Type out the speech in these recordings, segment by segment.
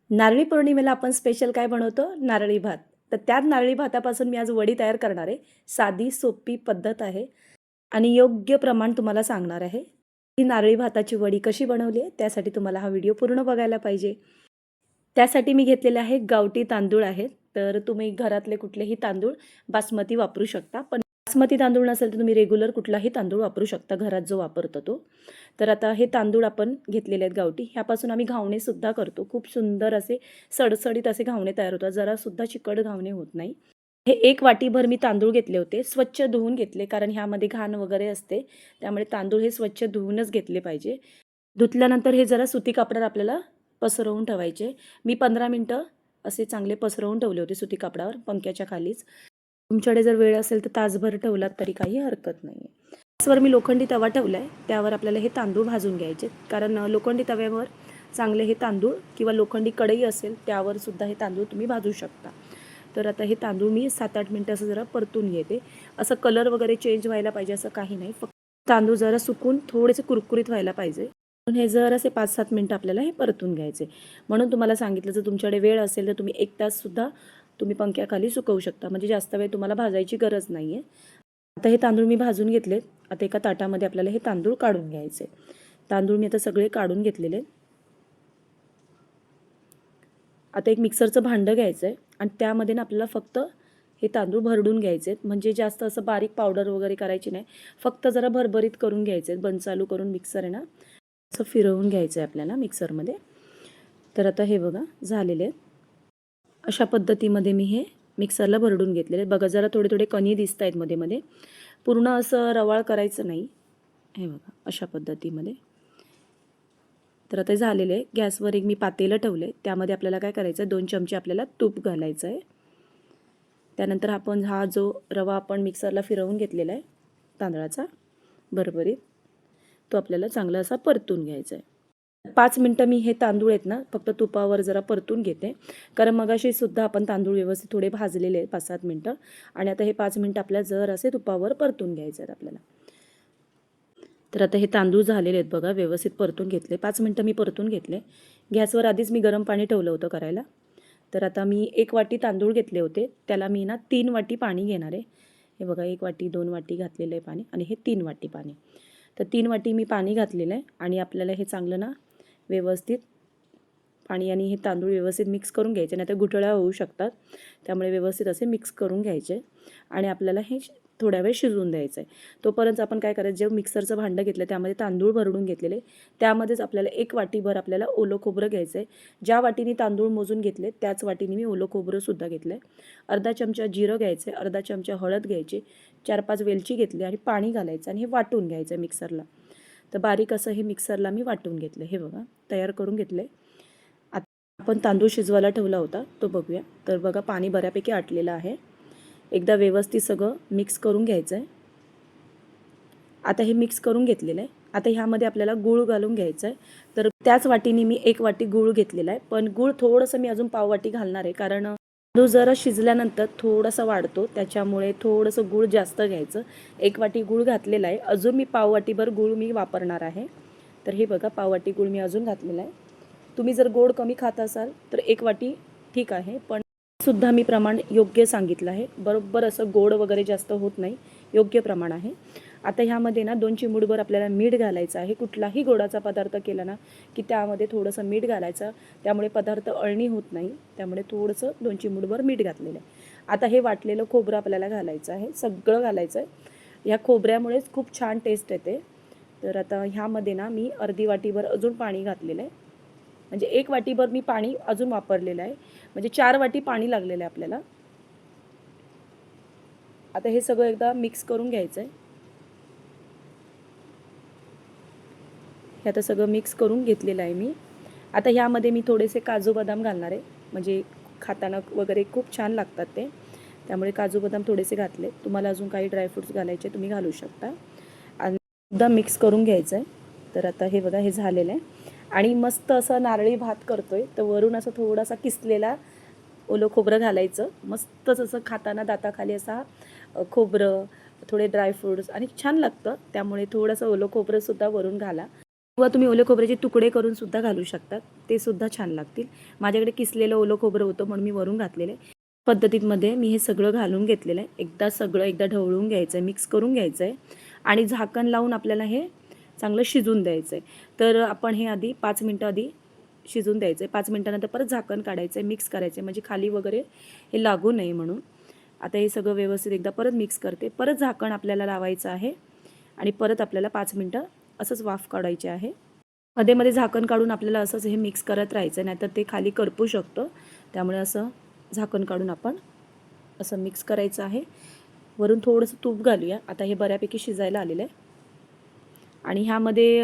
नारळी पौर्णिमेला आपण स्पेशल काय बनवतो? नारळी भात. तर त्याच नारळी भातापासून मी आज वडी तयार करणार आहे. साधी सोपी पद्धत आहे आणि योग्य प्रमाण तुम्हाला सांगणार आहे. ही नारळी भाताची वडी कशी बनवली आहे, त्यासाठी तुम्हाला हा व्हिडिओ पूर्ण बघायला पाहिजे. त्यासाठी मी घेतलेले आहे गावठी तांदूळ आहेत. तर तुम्ही घरातले कुठलेही तांदूळ बासमती वापरू शकता. पण बासमती तांदूळ नसेल तर तुम्ही रेग्युलर कुठलाही तांदूळ वापरू शकता, घरात जो वापरतो तो. तर आता हे तांदूळ आपण घेतलेले आहेत गावठी. ह्यापासून आम्ही घावणेसुद्धा करतो. खूप सुंदर असे सडसडीत असे घावणे तयार होतात. जरासुद्धा चिकट घावणे होत नाही. हे 1 वाटीभर मी तांदूळ घेतले होते. स्वच्छ धुवून घेतले, कारण ह्यामध्ये घाण वगैरे असते. त्यामुळे तांदूळ हे स्वच्छ धुवूनच घेतले पाहिजे. धुतल्यानंतर हे जरा सुती कापडावर आपल्याला पसरवून ठेवायचे. मी 15 मिनिटं असे चांगले पसरवून ठेवले होते सुती कापडावर पंख्याच्या खालीच. तुमच्याकडे जर वेळ असेल तर तासभर ठेवलात तरी काही हरकत नाही आहे. गॅसवर मी लोखंडी तवा ठेवला आहे. त्यावर आपल्याला हे तांदूळ भाजून घ्यायचे, कारण लोखंडी तव्यावर चांगले हे तांदूळ किंवा लोखंडी कढई असेल त्यावर सुद्धा हे तांदूळ तुम्ही भाजू शकता. तर आता हे तांदूळ मी 7-8 मिनिटं असं जरा परतून घेते. असं कलर वगैरे चेंज व्हायला पाहिजे असं काही नाही. फक्त तांदूळ जरा सुकून थोडेसे कुरकुरीत व्हायला पाहिजे. हे जर असे 5-7 मिनिटं आपल्याला हे परतून घ्यायचे. म्हणून तुम्हाला सांगितलं, जर तुमच्याकडे वेळ असेल तर तुम्ही 1 ताससुद्धा तुम्ही पंख्याखाली सुकवू शकता. म्हणजे जास्त वेळ तुम्हाला भाजायची गरज नाही आहे. आता हे तांदूळ मी भाजून घेतलेत. आता एका ताटामध्ये आपल्याला हे तांदूळ काढून घ्यायचे. तांदूळ मी आता सगळे काढून घेतलेले. आता एक मिक्सरचं भांडं घ्यायचं आहे आणि त्यामध्ये ना आपल्याला फक्त हे तांदूळ भरडून घ्यायचे आहेत. म्हणजे जास्त असं बारीक पावडर वगैरे करायची नाही. फक्त जरा भरभरीत करून घ्यायचे आहेत. बंद चालू करून मिक्सर आहे ना असं फिरवून घ्यायचं आहे आपल्याला मिक्सरमध्ये. तर आता हे बघा झालेले आहेत. अशा पद्धतीमध्ये मी हे मिक्सरला भरडून घेतलेले. बघा जरा थोडे थोडे कणी दिसत आहेत मध्ये मध्ये. पूर्ण असं रवाळ करायचं नाही. हे बघा अशा पद्धतीमध्ये. तर आता झालेलं आहे. गॅसवर एक मी पातेलं ठेवलं आहे. त्यामध्ये आपल्याला काय करायचं आहे, 2 चमचे आपल्याला तूप घालायचं आहे. त्यानंतर आपण हा जो रवा आपण मिक्सरला फिरवून घेतलेला आहे तांदळाचा भरभरीत, तो आपल्याला चांगला असा परतून घ्यायचा आहे. 5 मिनटं मी हे तांदूळ आहेत ना फक्त तुपावर जरा परतून घेते, कारण मगाशी सुद्धा आपण तांदूळ व्यवस्थित थोडे भाजलेले आहेत 5-7 मिनटं. आणि आता हे 5 मिनटं आपल्याला जर असे तुपावर परतून घ्यायचे आहेत आपल्याला. तर आता हे तांदूळ झालेले आहेत बघा, व्यवस्थित परतून घेतले. 5 मिनटं मी परतून घेतले. गॅसवर आधीच मी गरम पाणी ठेवलं होतं करायला. तर आता मी 1 वाटी तांदूळ घेतले होते, त्याला मी ना 3 वाटी पाणी घेणार आहे. हे बघा 1 वाटी 2 वाटी घातलेलं आहे पाणी आणि हे 3 वाटी पाणी. तर 3 वाटी मी पाणी घातलेलं आहे आणि आपल्याला हे चांगलं ना व्यवस्थित पाणी आणि हे तांदूळ व्यवस्थित मिक्स करून घ्यायचे, नाही तर गुठळ्या होऊ शकतात. त्यामुळे व्यवस्थित असे मिक्स करून घ्यायचे आणि आपल्याला हे थोड्या वेळ शिजवून द्यायचं आहे. तोपर्यंत आपण काय करायचं, जे मिक्सरचं भांडं घेतलं त्यामध्ये तांदूळ भरडून घेतलेले, त्यामध्येच आपल्याला 1 वाटीभर आपल्याला ओलं खोबरं घ्यायचं आहे. ज्या वाटीने तांदूळ मोजून घेतले त्याच वाटीने मी ओलं खोबरंसुद्धा घेतलं आहे. अर्धा चमचा जिरं घ्यायचं आहे, अर्धा चमचा हळद घ्यायची, 4-5 वेलची घेतली आणि पाणी घालायचं आणि हे वाटून घ्यायचं आहे मिक्सरला. तर बारीक असं हे मिक्सरला मी वाटून घेतलं. हे बघा तयार करून घेतलं आहे. आपण तांदूळ शिजवायला ठेवला होता तो बघूया. तर बघा पाणी बऱ्यापैकी आटलेलं आहे. एकदा व्यवस्थित सगळं मिक्स करून घ्यायचं आहे. आता हे मिक्स करून घेतलेलं आहे. आता ह्यामध्ये आपल्याला गूळ घालून घ्यायचं आहे. तर त्याच वाटीने मी 1 वाटी गूळ घेतलेला आहे, पण गूळ थोडंसं मी अजून पाव वाटी घालणार आहे, कारण तांदूळ जरा शिजल्यानंतर थोडासा वाढतो, त्याच्यामुळे थोडंसं गूळ जास्त घ्यायचं. 1 वाटी गूळ घातलेला आहे, अजून मी पाव वाटीभर गूळ मी वापरणार आहे. तर हे बघा पाव वाटी गूळ मी अजून घातलेला आहे. तुम्ही जर गोड कमी खात असाल तर 1 वाटी ठीक आहे, पण सुद्धा मी प्रमाण योग्य सांगितलं आहे. बरोबर असं गोड वगैरे जास्त होत नाही, योग्य प्रमाण आहे. आता ह्यामध्ये ना 2 चिमूटभर आपल्याला मीठ घालायचं आहे. कुठलाही गोडाचा पदार्थ केला ना की त्यामध्ये थोडंसं मीठ घालायचं, त्यामुळे पदार्थ अळणी होत नाही. त्यामुळे थोडंसं 2 चिमूटभर मीठ घातलेलं आहे. आता हे वाटलेलं खोबरं आपल्याला घालायचं आहे, सगळं घालायचं आहे. ह्या खोबऱ्यामुळेच खूप छान टेस्ट येते. तर आता ह्यामध्ये ना मी अर्धी वाटीभर अजून पाणी घातलेलं आहे. म्हणजे 1 वाटीभर मी पाणी अजून वापरलेलं आहे, म्हणजे 4 वाटी पाणी लागलेलं आहे आपल्याला. आता हे सगळं एकदा मिक्स करून घ्यायचं आहे. हे आता सगळं मिक्स करून घेतलेलं आहे मी. आता ह्यामध्ये मी थोडेसे काजू बदाम घालणार आहे, म्हणजे खाताना वगैरे खूप छान लागतात ते. त्यामुळे काजू बदाम थोडेसे घातले. तुम्हाला अजून काही ड्रायफ्रूट्स घालायचे तुम्ही घालू शकता आणि एकदा मिक्स करून घ्यायचं आहे. तर आता हे बघा हे झालेलं आहे आणि मस्त असं नारळी भात करतोय, तर वरून असं थोडासा किसलेला ओलं खोबरं घालायचं. मस्तच असं खाताना दाताखाली असा खोबरं, थोडे ड्रायफ्रूट्स आणि छान लागतं. त्यामुळे थोडंसं ओलं खोबरंसुद्धा वरून घाला. किंवा तुम्ही ओले खोबऱ्याचे तुकडे करून सुद्धा घालू शकतात, ते सुद्धा छान लागतील. माझ्याकडे किसलेलं ओलं खोबरं होतं म्हणून मी वरून घातलेलं आहे. पद्धतीमध्ये मी हे सगळं घालून घेतलेलं आहे. एकदा ढवळून घ्यायचं आहे, मिक्स करून घ्यायचं आहे आणि झाकण लावून आपल्याला हे चांगलं शिजून द्यायचं आहे. तर आपण हे आधी 5 मिनटं आधी शिजून द्यायचं आहे. 5 मिनटानंतर परत झाकण काढायचं आहे, मिक्स करायचं आहे म्हणजे खाली वगैरे हे लागू नये म्हणून. आता हे सगळं व्यवस्थित एकदा परत मिक्स करते. परत झाकण आपल्याला लावायचं आहे आणि परत आपल्याला 5 मिनटं असंच वाफ काढायची आहे. मध्ये झाकण काढून आपल्याला असंच हे मिक्स करत राहायचं, नाहीतर ते खाली करपू शकतं. त्यामुळे असं झाकण काढून आपण असं मिक्स करायचं आहे. वरून थोडंसं तूप घालूया. आता हे बऱ्यापैकी शिजायला आलेलं आहे आणि ह्यामध्ये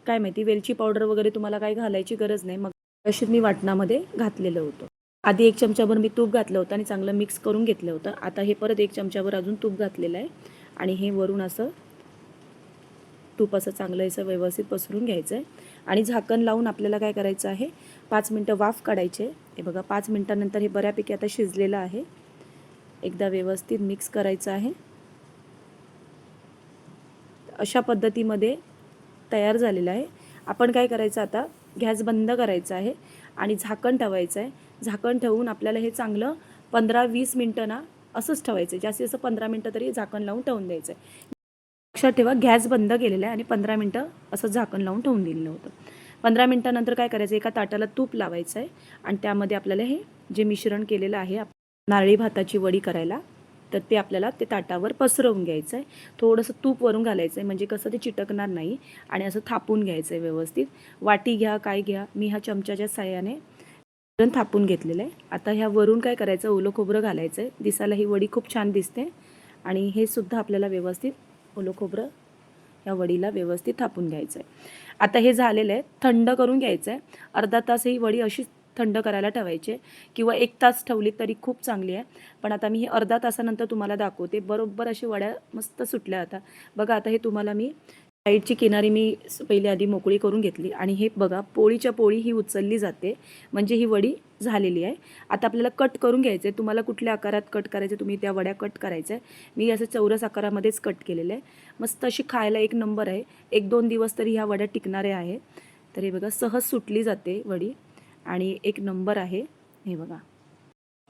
काय माहिती वेलची पावडर वगैरे तुम्हाला काही घालायची गरज नाही. मग अशीच मी वाटणामध्ये घातलेलं होतं. आधी 1 चमचाभर मी तूप घातलं होतं आणि चांगलं मिक्स करून घेतलं होतं. आता हे परत 1 चमचाभर अजून तूप घातलेलं आहे आणि हे वरून असं तूप असं चांगलं असं व्यवस्थित पसरून घ्यायचं आहे आणि झाकण लावून आपल्याला काय करायचं आहे, 5 मिनटं वाफ काढायचे. हे बघा 5 मिनटानंतर हे बऱ्यापैकी आता शिजलेलं आहे. एकदा व्यवस्थित मिक्स करायचं आहे. अशा पद्धतीमध्ये तयार झालेलं आहे. आपण काय करायचं आता, गॅस बंद करायचा आहे आणि झाकण ठेवायचं आहे. झाकण ठेवून आपल्याला हे चांगलं 15-20 मिनटं ना असंच ठेवायचं आहे. जास्तीत जास्त 15 मिनटं तरी झाकण लावून ठेवून द्यायचं आहे. लक्षात ठेवा गॅस बंद केलेला आहे आणि 15 मिनटं असं झाकण लावून ठेवून दिलेलं होतं. 15 मिनटानंतर काय करायचं, एका ताटाला तूप लावायचं आहे आणि त्यामध्ये आपल्याला हे जे मिश्रण केलेलं आहे नारळी भाताची वडी करायला, तर ते आपल्याला ते ताटावर पसरवून घ्यायचं आहे. थोडंसं तूप वरून घालायचं आहे म्हणजे कसं ते चिटकणार नाही आणि असं थापून घ्यायचं आहे व्यवस्थित. वाटी घ्या काय घ्या, मी ह्या चमच्याच्या साहाय्याने मिश्रण थापून घेतलेलं आहे. आता ह्या वरून काय करायचं, ओलं खोबरं घालायचं आहे. दिसायला ही वडी खूप छान दिसते आणि हे सुद्धा आपल्याला व्यवस्थित ओलं खोबरं या वडीला व्यवस्थित थापून घ्यायचं आहे. आता हे झालेलं आहे, थंड करून घ्यायचं आहे. अर्धा तास ही वडी अशीच थंड करायला ठेवायची आहे किंवा 1 तास ठेवली तरी खूप चांगली आहे. पण आता मी हे अर्धा तासानंतर तुम्हाला दाखवते. बरोबर अशी वड्या मस्त सुटल्या आता. बघा आता हे तुम्हाला मी साईडची किनारी मी पहिले आधी मोकळी करून घेतली आणि हे बघा पोळीच्या पोळी ही उचलली जाते म्हणजे ही वडी झालेली आहे. आता आपल्याला कट करून घ्यायचं आहे. तुम्हाला कुठल्या आकारात कट करायचे तुम्ही त्या वड्या कट करायच्या आहे. मी असं चौरस आकारामध्येच कट केलेलं आहे. मस्त अशी खायला 1 नंबर आहे. 1-2 दिवस तरी ह्या वड्या टिकणाऱ्या आहे. तर हे बघा सहज सुटली जाते वडी आणि 1 नंबर आहे. हे बघा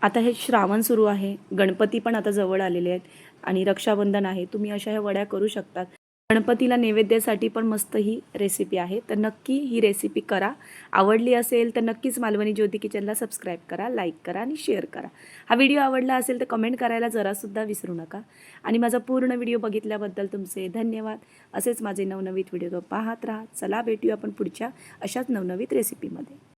आता हे श्रावण सुरू आहे, गणपती पण आता जवळ आलेले आहेत आणि रक्षाबंधन आहे. तुम्ही अशा ह्या वड्या करू शकतात. गणपतीला नैवेद्यासाठी पण मस्त ही रेसिपी आहे. तर नक्की ही रेसिपी करा. आवडली असेल तर नक्कीच मालवणी ज्योती किचनला सबस्क्राईब करा, लाईक करा आणि शेअर करा. हा व्हिडिओ आवडला असेल तर कमेंट करायला जरासुद्धा विसरू नका आणि माझा पूर्ण व्हिडिओ बघितल्याबद्दल तुमचे धन्यवाद. असेच माझे नवनवीन व्हिडिओ पाहत राहा. चला भेटूया आपण पुढच्या अशाच नवनवीन रेसिपीमध्ये.